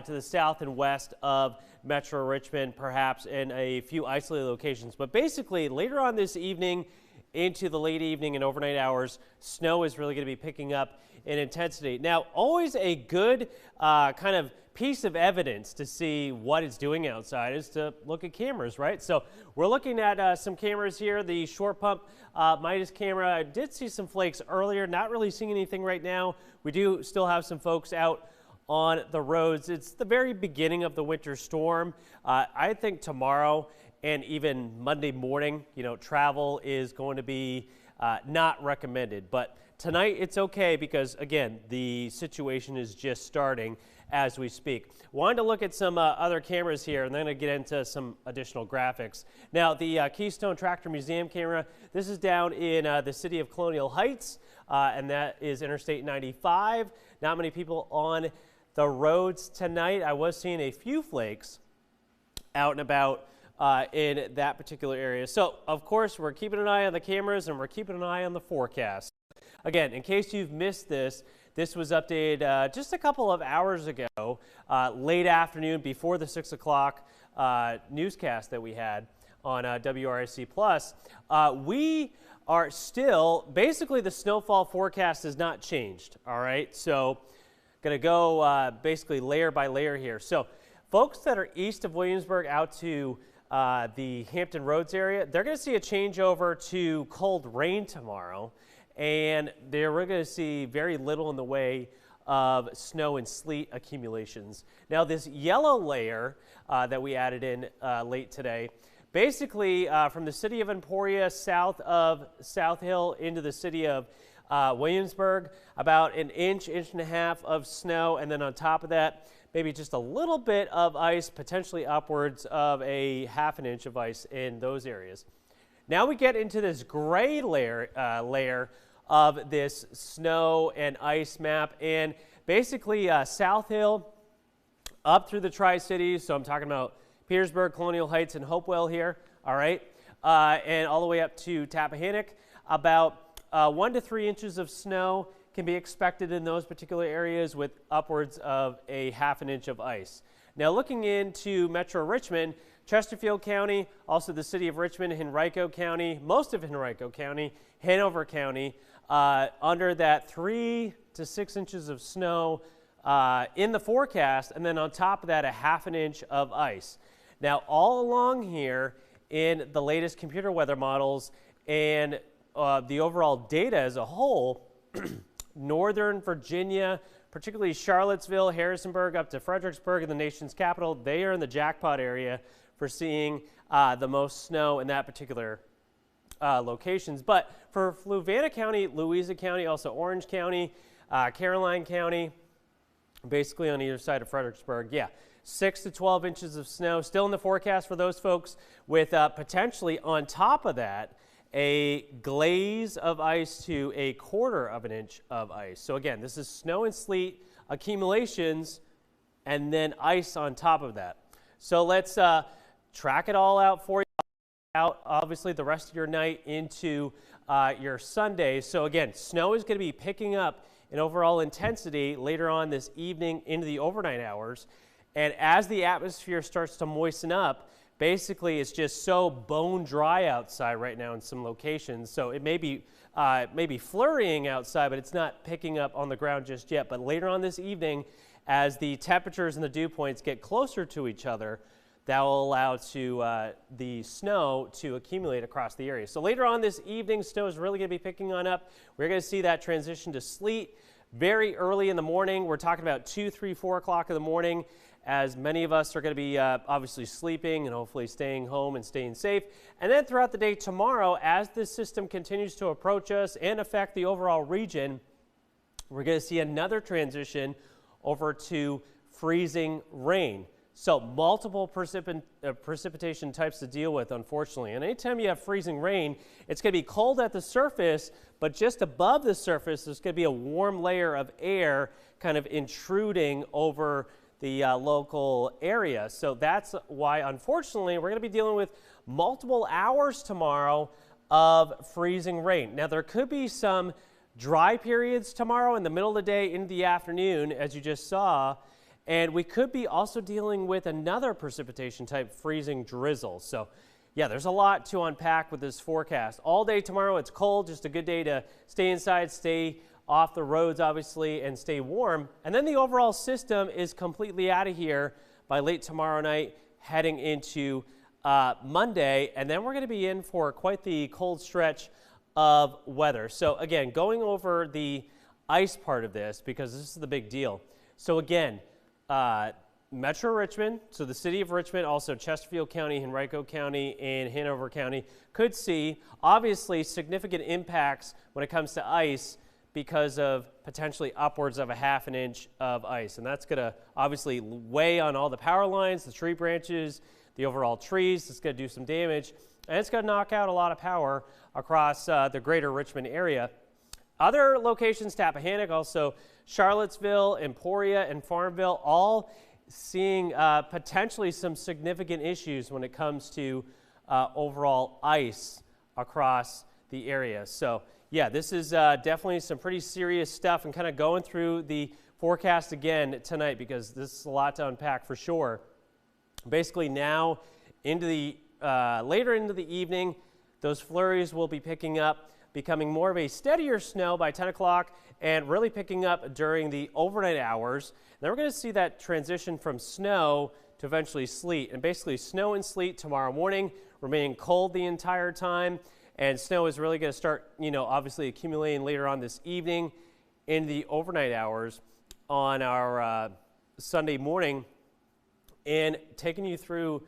to the south and west of Metro Richmond, perhaps in a few isolated locations. But basically, later on this evening into the late evening and overnight hours, snow is really going to be picking up in intensity. Now, always a good kind of piece of evidence to see what it's doing outside is to look at cameras, right? So we're looking at some cameras here. The short pump Midas camera, I did see some flakes earlier, not really seeing anything right now. We do still have some folks out on the roads. It's the very beginning of the winter storm. I think tomorrow and even Monday morning, travel is going to be not recommended. But tonight it's okay because, again, the situation is just starting as we speak. Wanted to look at some other cameras here and then I get into some additional graphics. Now, the Keystone Tractor Museum camera, this is down in the city of Colonial Heights, and that is Interstate 95. Not many people on the roads tonight. I was seeing a few flakes out and about in that particular area. So, of course, we're keeping an eye on the cameras and we're keeping an eye on the forecast. Again, in case you've missed this, this was updated just a couple of hours ago, late afternoon before the 6 o'clock newscast that we had on WRIC Plus. We are still, basically the snowfall forecast has not changed, all right? So, going to go basically layer by layer here. So, folks that are east of Williamsburg out to the Hampton Roads area, they're going to see a changeover to cold rain tomorrow. And we're going to see very little in the way of snow and sleet accumulations. Now, this yellow layer that we added in late today, basically from the city of Emporia south of South Hill into the city of Williamsburg, about an inch, inch and a half of snow, and then on top of that, maybe just a little bit of ice, potentially upwards of a half an inch of ice in those areas. Now we get into this gray layer of this snow and ice map, and basically South Hill up through the Tri-Cities, so I'm talking about Petersburg, Colonial Heights, and Hopewell here, all right, and all the way up to Tappahannock. About 1 to 3 inches of snow can be expected in those particular areas with upwards of a half an inch of ice. Now looking into Metro Richmond, Chesterfield County, also the city of Richmond, Henrico County, most of Henrico County, Hanover County, under that 3 to 6 inches of snow in the forecast, and then on top of that, a half an inch of ice. Now, all along here in the latest computer weather models and the overall data as a whole, Northern Virginia, particularly Charlottesville, Harrisonburg, up to Fredericksburg and the nation's capital, they are in the jackpot area for seeing the most snow in that particular locations. But for Fluvanna County, Louisa County, also Orange County, Caroline County, basically on either side of Fredericksburg, 6 to 12 inches of snow still in the forecast for those folks, with potentially on top of that a glaze of ice to a quarter of an inch of ice. So again, this is snow and sleet accumulations and then ice on top of that. So let's track it all out for you. Out obviously the rest of your night into your Sunday. So again, snow is going to be picking up in overall intensity later on this evening into the overnight hours. And as the atmosphere starts to moisten up, basically it's just so bone dry outside right now in some locations. So it may be flurrying outside, but it's not picking up on the ground just yet. But later on this evening, as the temperatures and the dew points get closer to each other, that will allow the snow to accumulate across the area. So later on this evening, snow is really going to be picking on up. We're going to see that transition to sleet very early in the morning. We're talking about 2, 3, 4 o'clock in the morning, as many of us are going to be obviously sleeping and hopefully staying home and staying safe. And then throughout the day tomorrow, as this system continues to approach us and affect the overall region, we're going to see another transition over to freezing rain. So multiple precipitation types to deal with, unfortunately. And anytime you have freezing rain, it's going to be cold at the surface, but just above the surface, there's going to be a warm layer of air kind of intruding over the local area. So that's why, unfortunately, we're going to be dealing with multiple hours tomorrow of freezing rain. Now, there could be some dry periods tomorrow in the middle of the day into the afternoon, as you just saw, And we could be also dealing with another precipitation type freezing drizzle. So yeah, there's a lot to unpack with this forecast. All day tomorrow, it's cold, just a good day to stay inside, stay off the roads, obviously, and stay warm. And then the overall system is completely out of here by late tomorrow night, heading into Monday. And then we're going to be in for quite the cold stretch of weather. So again, going over the ice part of this, because this is the big deal. So again, Metro Richmond, so the city of Richmond, also Chesterfield County, Henrico County, and Hanover County could see obviously significant impacts when it comes to ice because of potentially upwards of a ½ inch of ice. And that's going to obviously weigh on all the power lines, the tree branches, the overall trees. It's going to do some damage, and it's going to knock out a lot of power across the greater Richmond area. Other locations, Tappahannock, also Charlottesville, Emporia, and Farmville, all seeing potentially some significant issues when it comes to overall ice across the area. So yeah, this is definitely some pretty serious stuff, and kind of going through the forecast again tonight, because this is a lot to unpack for sure. Basically now into the later into the evening, those flurries will be picking up, becoming more of a steadier snow by 10 o'clock and really picking up during the overnight hours. Then we're going to see that transition from snow to eventually sleet. And basically snow and sleet tomorrow morning, remaining cold the entire time. And snow is really going to start, obviously accumulating later on this evening in the overnight hours on our Sunday morning. And taking you through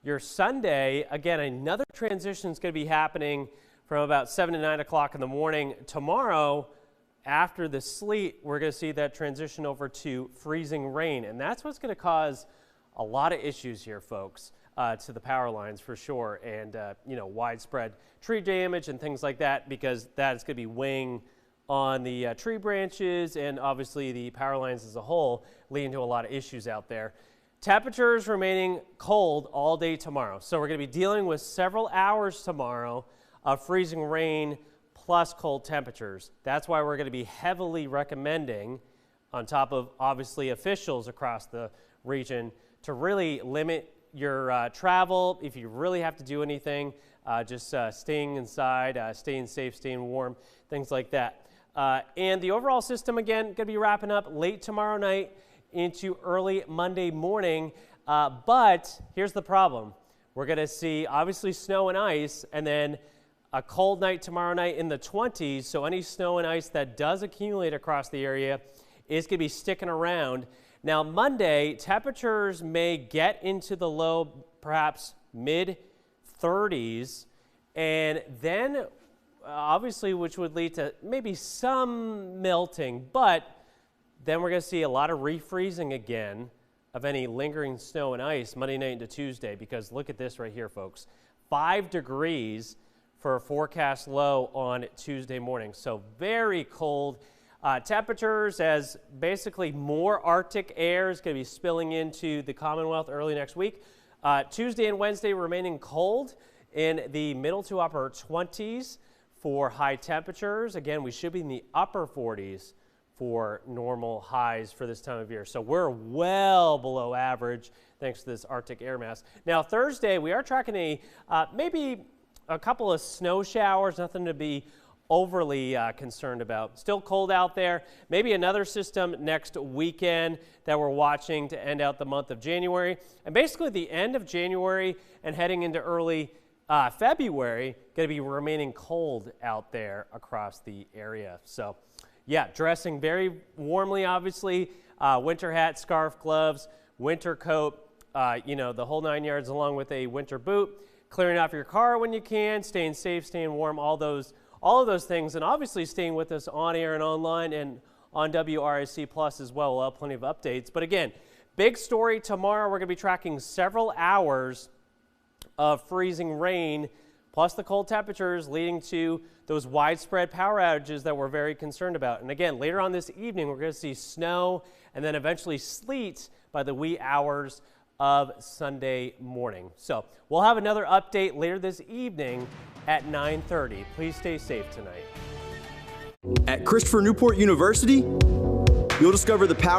your Sunday, again, another transition is going to be happening from about 7 to 9 o'clock in the morning tomorrow. After the sleet, we're going to see that transition over to freezing rain. And that's what's going to cause a lot of issues here, folks, to the power lines for sure. And, widespread tree damage and things like that, because that is going to be weighing on the tree branches and obviously the power lines as a whole, leading to a lot of issues out there. Temperatures remaining cold all day tomorrow. So we're going to be dealing with several hours tomorrow of freezing rain plus cold temperatures. That's why we're going to be heavily recommending, on top of obviously officials across the region, to really limit your travel. If you really have to do anything, just staying inside, staying safe, staying warm, things like that. And the overall system, again, going to be wrapping up late tomorrow night into early Monday morning. But here's the problem. We're going to see obviously snow and ice, and then a cold night tomorrow night in the 20s, so any snow and ice that does accumulate across the area is going to be sticking around. Now Monday, temperatures may get into the low, perhaps mid-30s, and then obviously which would lead to maybe some melting, but then we're going to see a lot of refreezing again of any lingering snow and ice Monday night into Tuesday, because look at this right here, folks. 5 degrees for a forecast low on Tuesday morning. So very cold temperatures, as basically more Arctic air is going to be spilling into the Commonwealth early next week. Tuesday and Wednesday remaining cold in the middle to upper 20s for high temperatures. Again, we should be in the upper 40s for normal highs for this time of year. So we're well below average thanks to this Arctic air mass. Now Thursday, we are tracking maybe a couple of snow showers, nothing to be overly concerned about. Still cold out there. Maybe another system next weekend that we're watching to end out the month of January. And basically the end of January and heading into early February, going to be remaining cold out there across the area. So yeah, dressing very warmly, obviously. Winter hat, scarf, gloves, winter coat, the whole 9 yards, along with a winter boot. Clearing off your car when you can, staying safe, staying warm, all of those things, and obviously staying with us on air and online and on WRIC Plus as well. We'll have plenty of updates. But again, big story tomorrow. We're going to be tracking several hours of freezing rain, plus the cold temperatures leading to those widespread power outages that we're very concerned about. And again, later on this evening, we're going to see snow and then eventually sleet by the wee hours of Sunday morning. So we'll have another update later this evening at 9:30. Please stay safe tonight. At Christopher Newport University, you'll discover the power